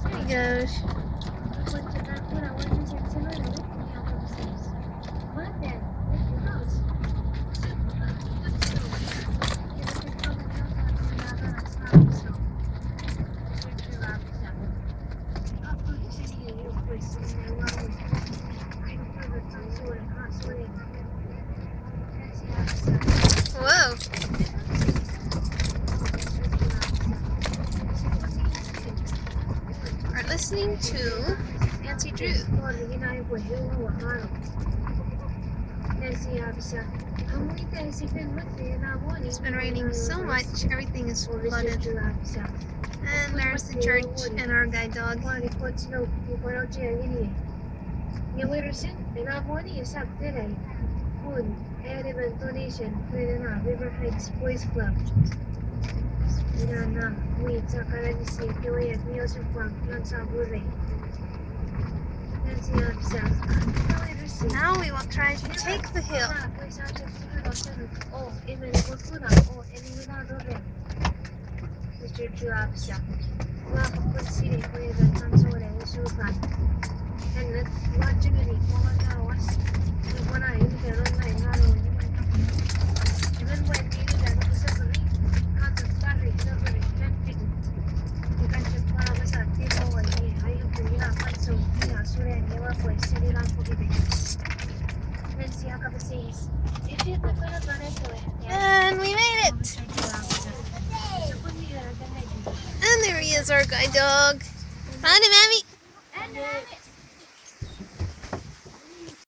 There he goes. Whoa. We're listening to Auntie Drew. It's been raining so much, everything is flooded. And there's the church and our guide dog. River Heights Boys Club. Now we will try to take the hill. And we made it! And there he is, our guide dog. Find him, Abby!